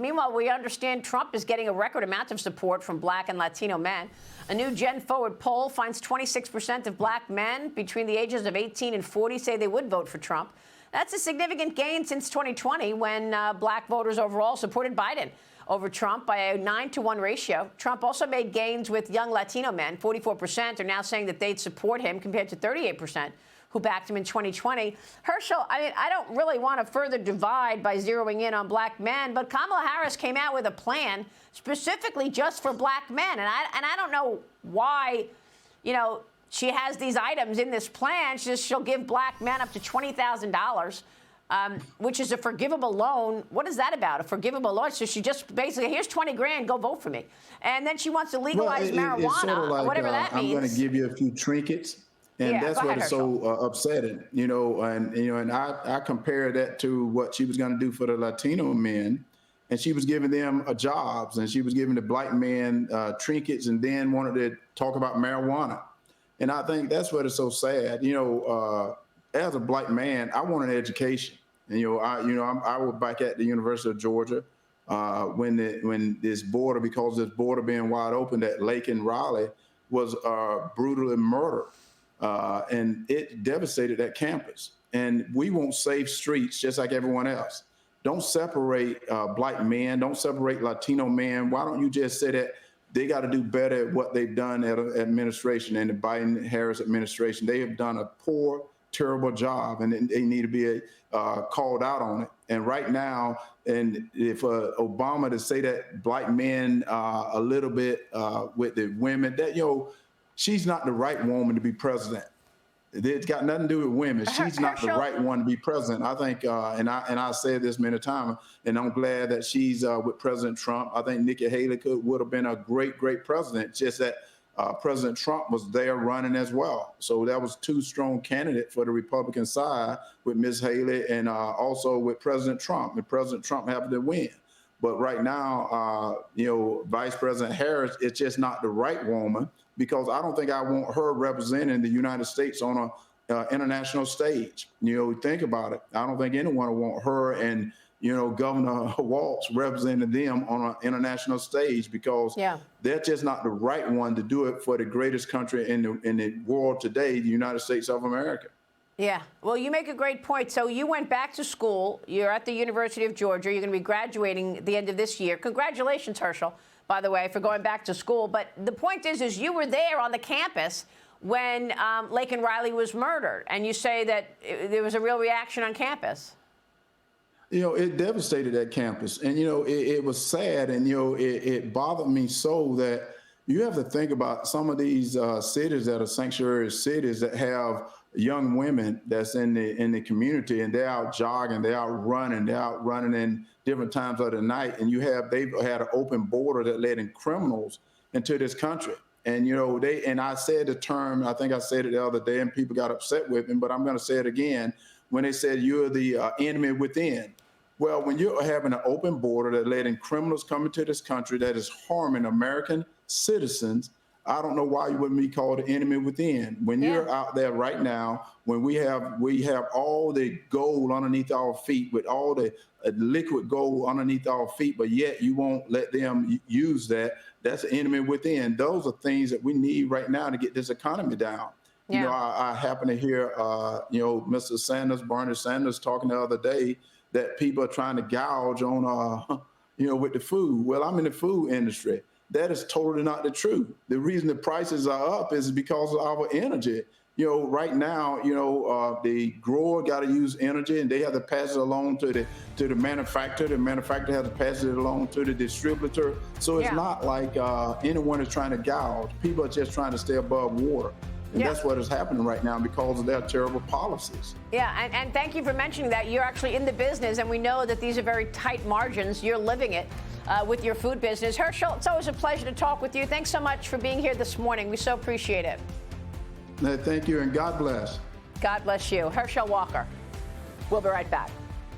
Meanwhile, we understand Trump is getting a record amount of support from Black and Latino men. A new Gen Forward poll finds 26% of Black men between the ages of 18 and 40 say they would vote for Trump. That's a significant gain since 2020, when Black voters overall supported Biden over Trump by a 9-to-1 ratio. Trump also made gains with young Latino men. 44% are now saying that they'd support him, compared to 38% who backed him in 2020. Herschel, I don't really want to further divide by zeroing in on Black men, but Kamala Harris came out with a plan specifically just for Black men. And I don't know why, she has these items in this plan. She'll give Black men up to $20,000. Which is a forgivable loan. What is that about? A forgivable loan? So she just basically, here's 20 grand, go vote for me. And then she wants to legalize marijuana, it's sort of like, whatever that means. I'm going to give you a few trinkets. And that's what is so upsetting, and I compare that to what she was going to do for the Latino men. And she was giving them jobs, and she was giving the Black men trinkets, and then wanted to talk about marijuana. And I think that's what is so sad. As a Black man, I want an education. And, I was back at the University of Georgia when this border, because this border being wide open at Lake and Raleigh, was brutally murdered. And it devastated that campus. And we want safe streets just like everyone else. Don't separate Black men. Don't separate Latino men. Why don't you just say that they got to do better at what they've done at administration and the Biden-Harris administration? They have done a poor, terrible job, and they need to be called out on it. And right now, and if Obama to say that Black men a little bit with the women, that she's not the right woman to be president. It's got nothing to do with women. She's not the right one to be president. I think, and I said this many times, and I'm glad that she's with President Trump. I think Nikki Haley would have been a great president. Just that President Trump was there running as well. So that was two strong candidates for the Republican side, with Ms. Haley and also with President Trump. And President Trump happened to win. But right now, Vice President Harris is just not the right woman, because I don't think I want her representing the United States on an international stage. Think about it. I don't think anyone would want her and, Governor Walz representing them on an international stage, because they're just not the right one to do it for the greatest country in the world today, the United States of America. Yeah, well, you make a great point. So you went back to school. You're at the University of Georgia. You're going to be graduating at the end of this year. Congratulations, Herschel, by the way, for going back to school. But the point is you were there on the campus when Lake and Riley was murdered, and you say that there was a real reaction on campus. It devastated that campus, and it was sad, and it bothered me so that you have to think about some of these cities that are sanctuary cities that have young women that's in the community, and they're out jogging, they're out running in different times of the night, and they've had an open border that let in criminals into this country. And and I said the term, I think I said it the other day, and people got upset with me, but I'm going to say it again, when they said you're the enemy within. Well, when you're having an open border that letting criminals come into this country that is harming American citizens, I don't know why you wouldn't be called the enemy within. When you're out there right now, when we have all the gold underneath our feet, with all the liquid gold underneath our feet, but yet you won't let them use that. That's the enemy within. Those are things that we need right now to get this economy down. Yeah. I happen to hear, Mr. Sanders, Bernie Sanders, talking the other day that people are trying to gouge on, with the food. Well, I'm in the food industry. That is totally not the truth. The reason the prices are up is because of our energy. Right now, the grower got to use energy, and they have to pass it along to the manufacturer. The manufacturer has to pass it along to the distributor. So it's not like anyone is trying to gouge. People are just trying to stay above water. And that's what is happening right now because of their terrible policies. Yeah, and thank you for mentioning that. You're actually in the business, and we know that these are very tight margins. You're living it with your food business. Herschel, it's always a pleasure to talk with you. Thanks so much for being here this morning. We so appreciate it. Thank you, and God bless. God bless you. Herschel Walker. We'll be right back.